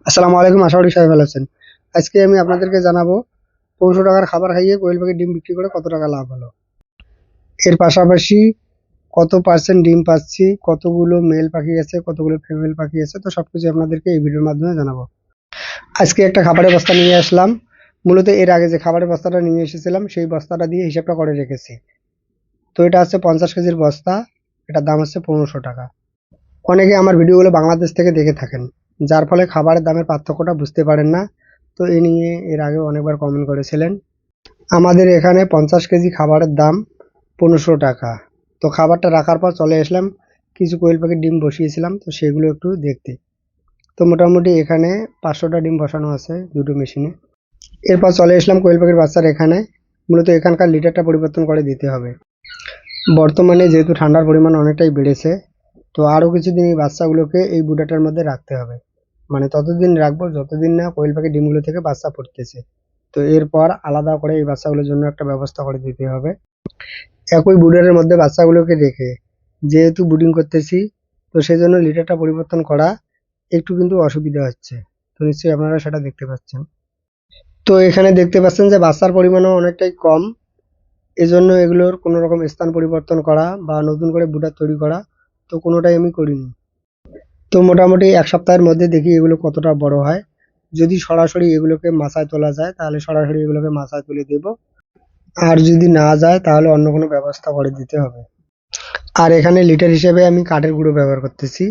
আসসালামু আলাইকুম, আশা করি সবাই ভালো আছেন। আজকে আমি আপনাদেরকে জানাবো ১৫০০ টাকার খাবার খাইয়ে কোয়েল পাখির ডিম বিক্রি করে কত টাকা লাভ হলো। এর পাশাপাশি কত পার্সেন্ট ডিম পাচ্ছি, কতগুলো মেল পাখি আছে, কতগুলো ফিমেল পাখি আছে, তো সবকিছু আপনাদেরকে এই ভিডিওর মাধ্যমে জানাবো। আজকে একটা খাবারের বস্তা নিয়ে আসলাম। মূলত এর আগে যে খাবারের বস্তাটা নিয়ে এসেছিলাম সেই বস্তাটা দিয়ে হিসাবটা করে রেখেছি। তো এটা হচ্ছে ৫০ কেজির বস্তা। এটার দাম হচ্ছে ১৫০০ টাকা। অনেকে আমার ভিডিওগুলো বাংলাদেশ থেকে দেখে থাকেন, যার ফলে খাবারের দামের পার্থক্যটা বুঝতে পারেন না। তো এ নিয়ে এর আগে অনেকবার কমেন্ট করেছিলেন। আমাদের এখানে ৫০ কেজি খাবারের দাম ১৫০০ টাকা। তো খাবারটা রাখার পর চলে আসলাম, কিছু কোয়েল পাখির ডিম বসিয়েছিলাম, তো সেগুলো একটু দেখতে। তো মোটামুটি এখানে ৫০০টা ডিম বসানো আছে দুটো মেশিনে। এরপর চলে আসলাম কোয়েল পাখির বাচ্চার এখানে। মূলত এখানকার লিটারটা পরিবর্তন করে দিতে হবে। বর্তমানে যেহেতু ঠান্ডার পরিমাণ অনেকটাই বেড়েছে, তো আরও কিছুদিন এই বাচ্চাগুলোকে এই বুটাটার মধ্যে রাখতে হবে। মানে ততদিন রাখবো যতদিন না কোয়েল পাখির ডিমগুলো থেকে বাচ্চা ফুটতেছে। তো এরপর আলাদা করে এই বাচ্চাগুলোর জন্য একটা ব্যবস্থা করে দিতে হবে। একই বুডারের মধ্যে বাচ্চাগুলোকে রেখে যেহেতু ব্রুডিং করতেছি, তো সেজন্য লিটারটা পরিবর্তন করা একটু কিন্তু অসুবিধা হচ্ছে। তো নিশ্চয়ই আপনারা সেটা দেখতে পাচ্ছেন। তো এখানে দেখতে পাচ্ছেন যে বাচ্চার পরিমাণও অনেকটাই কম। এজন্য এগুলোর কোনো রকম স্থান পরিবর্তন করা বা নতুন করে বুটার তৈরি করা, তো কোনোটাই আমি করিনি। তো মোটামুটি ১ সপ্তাহের মধ্যে দেখি এগুলো কতটা বড় হয়। যদি সরাসরি এগুলোকে মাচায় তোলা যায় তাহলে সরাসরি এগুলোকে মাচায় তুলে দেব। আর যদি না যায় তাহলে অন্য কোনো ব্যবস্থা করে দিতে হবে। আর এখানে লিটার হিসেবে আমি কাঠের গুঁড়ো ব্যবহার করতেছি।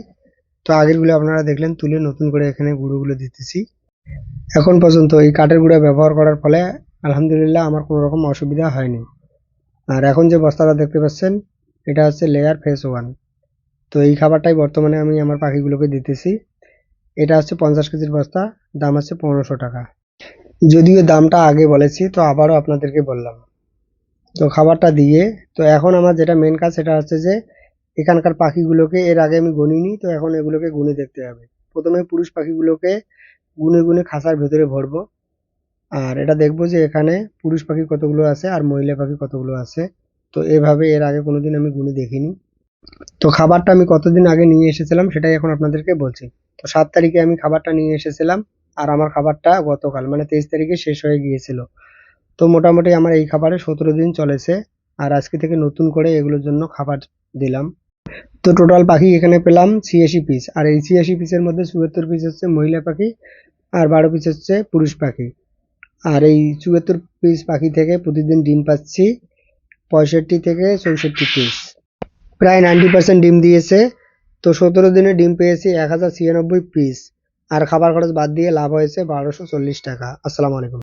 তো আগেরগুলো আপনারা দেখলেন তুলে নতুন করে এখানে গুঁড়োগুলো দিতেছি। এখন পর্যন্ত এই কাঠের গুঁড়ো ব্যবহার করার ফলে আলহামদুলিল্লাহ আমার কোনো রকম অসুবিধা হয়নি। আর এখন যে বস্তাটা দেখতে পাচ্ছেন এটা হচ্ছে লেয়ার ফেস 1। তো এই খাবারটাই বর্তমানে আমি আমার পাখিগুলোকে দিতেছি। এটা হচ্ছে ৫০ কেজির বস্তা, দাম আছে ১৫০০ টাকা। যদিও দামটা আগে বলেছি, তো আবারও আপনাদেরকে বললাম। তো খাবারটা দিয়ে তো এখন আমার যেটা মেন কাজ সেটা হচ্ছে যে এখানকার পাখিগুলোকে এর আগে আমি গুনিনি, তো এখন এগুলোকে গুনে দেখতে হবে। প্রথমে পুরুষ পাখিগুলোকে গুনে গুনে খাঁচার ভেতরে ভরবো। আর এটা দেখবো যে এখানে পুরুষ পাখি কতগুলো আছে আর মহিলা পাখি কতগুলো আছে। তো এভাবে এর আগে কোনোদিন আমি গুনে দেখিনি। তো খাবারটা আমি কতদিন আগে নিয়ে এসেছিলাম সেটাই এখন আপনাদেরকে বলছি। তো ৭ তারিখে আমি খাবারটা নিয়ে এসেছিলাম। আর আমার খাবারটা গতকাল মানে ২৩ তারিখে শেষ হয়ে গিয়েছিল। তো মোটামুটি আমার এই খাবারে ১৭ দিন চলেছে। আর আজকে থেকে নতুন করে এগুলোর জন্য খাবার দিলাম। তো টোটাল পাখি এখানে পেলাম ৮৬ পিস। আর এই ৮৬ পিসের মধ্যে ৭৪ পিস হচ্ছে মহিলা পাখি আর ১২ পিস হচ্ছে পুরুষ পাখি। আর এই ৭৪ পিস পাখি থেকে প্রতিদিন ডিম পাচ্ছি ৬৫ থেকে ৬৪ পিস। প্রায় 90% ডিম দিয়েছে। তো ১৭ দিনে ডিম পেয়েছি ১০৯৬ পিস। আর খাবার খরচ বাদ দিয়ে লাভ হয়েছে ১২৪০ টাকা। আসসালামু আলাইকুম।